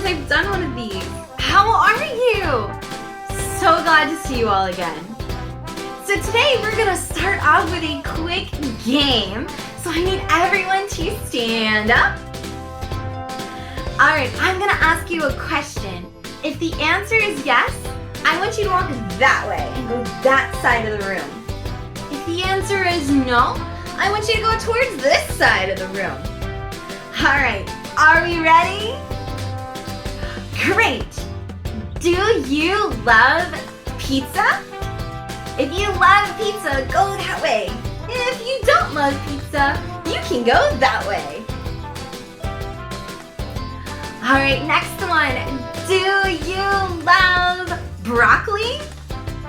since I've done one of these. How are you? So glad to see you all again. So today we're gonna start off with a quick game. So I need everyone to stand up. Alright, I'm gonna ask you a question. If the answer is yes, I want you to walk that way and go that side of the room. If the answer is no, I want you to go towards this side of the room. Alright, are we ready? Great! Do you love pizza? If you love pizza, go that way. If you don't love pizza, you can go that way. Alright, next one. Do you love broccoli?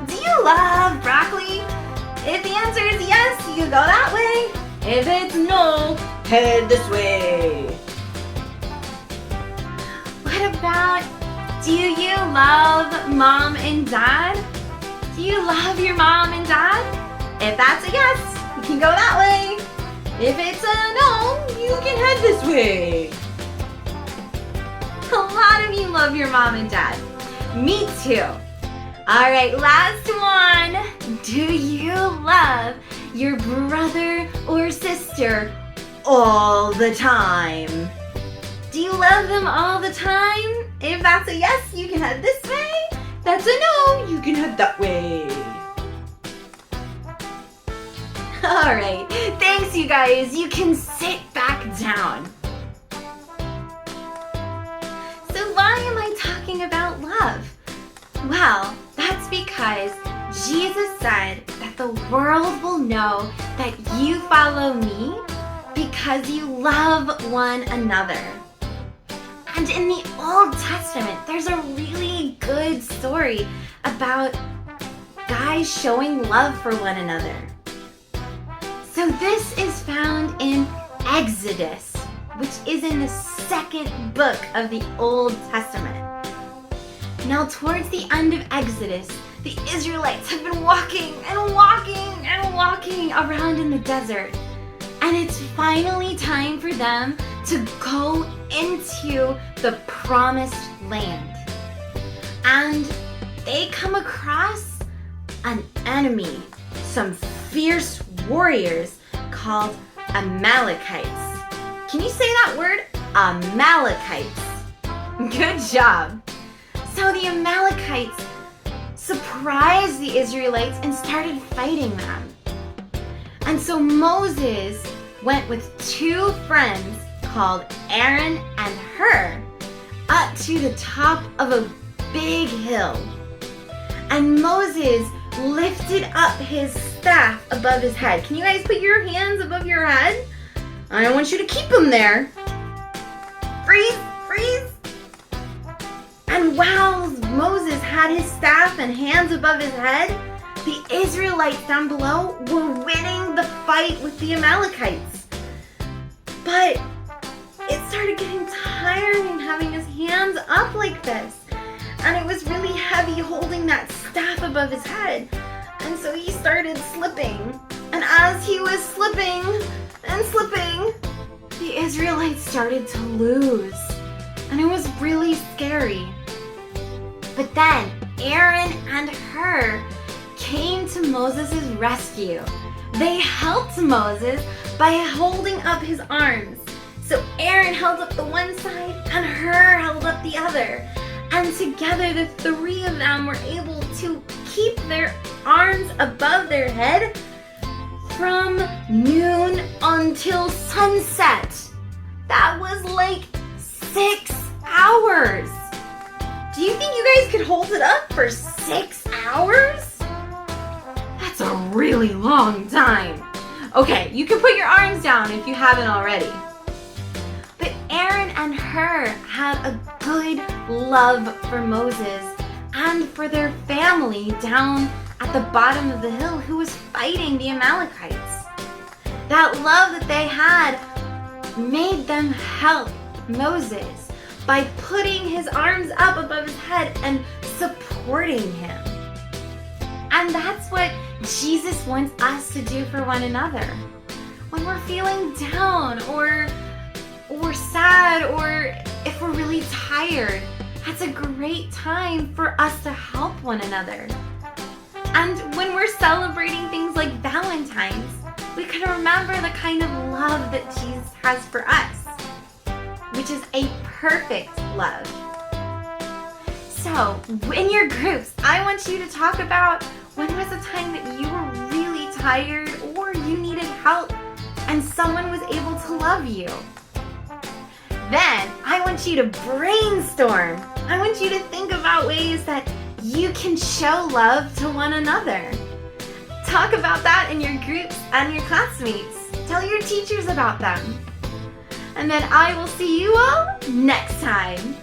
Do you love broccoli? If the answer is yes, you can go that way. If it's no, head this way. What about, do you love mom and dad? Do you love your mom and dad? If that's a yes, you can go that way. If it's a no, you can head this way. A lot of you love your mom and dad. Me too. All right, last one. Do you love your brother or sister all the time? Do you love them all the time? If that's a yes, you can head this way. That's a no, you can head that way. All right, thanks you guys. You can sit back down. So why am I talking about love? Well, that's because Jesus said that the world will know that you follow me because you love one another. And in the Old Testament, there's a really good story about guys showing love for one another. So this is found in Exodus, which is in the second book of the Old Testament. Now, towards the end of Exodus, the Israelites have been walking and walking and walking around in the desert. And it's finally time for them to go into the promised land. And they come across an enemy, some fierce warriors called Amalekites. Can you say that word? Amalekites. Good job. So the Amalekites surprised the Israelites and started fighting them. And so Moses went with two friends called Aaron and Hur up to the top of a big hill. And Moses lifted up his staff above his head. Can you guys put your hands above your head? I don't want you to keep them there. Freeze, freeze. And while Moses had his staff and hands above his head, the Israelites down below were winning the fight with the Amalekites. But it started getting tiring having his hands up like this. And it was really heavy holding that staff above his head. And so he started slipping. And as he was slipping and slipping, the Israelites started to lose. And it was really scary. But then Aaron and Hur came to Moses' rescue. They helped Moses by holding up his arms. So Aaron held up the one side and Hur held up the other. And together the three of them were able to keep their arms above their head from noon until sunset. That was like 6 hours. Do you think you guys could hold it up for 6 hours? That's a really long time. Okay, you can put your arms down if you haven't already. But Aaron and Hur had a good love for Moses and for their family down at the bottom of the hill who was fighting the Amalekites. That love that they had made them help Moses by putting his arms up above his head and supporting him. And that's what Jesus wants us to do for one another. When we're feeling down or sad or if we're really tired, that's a great time for us to help one another. And when we're celebrating things like Valentine's, we can remember the kind of love that Jesus has for us, which is a perfect love. So, in your groups, I want you to talk about when was a time that you were really tired or you needed help and someone was able to love you. Then, I want you to brainstorm. I want you to think about ways that you can show love to one another. Talk about that in your groups and your classmates. Tell your teachers about them. And then I will see you all next time.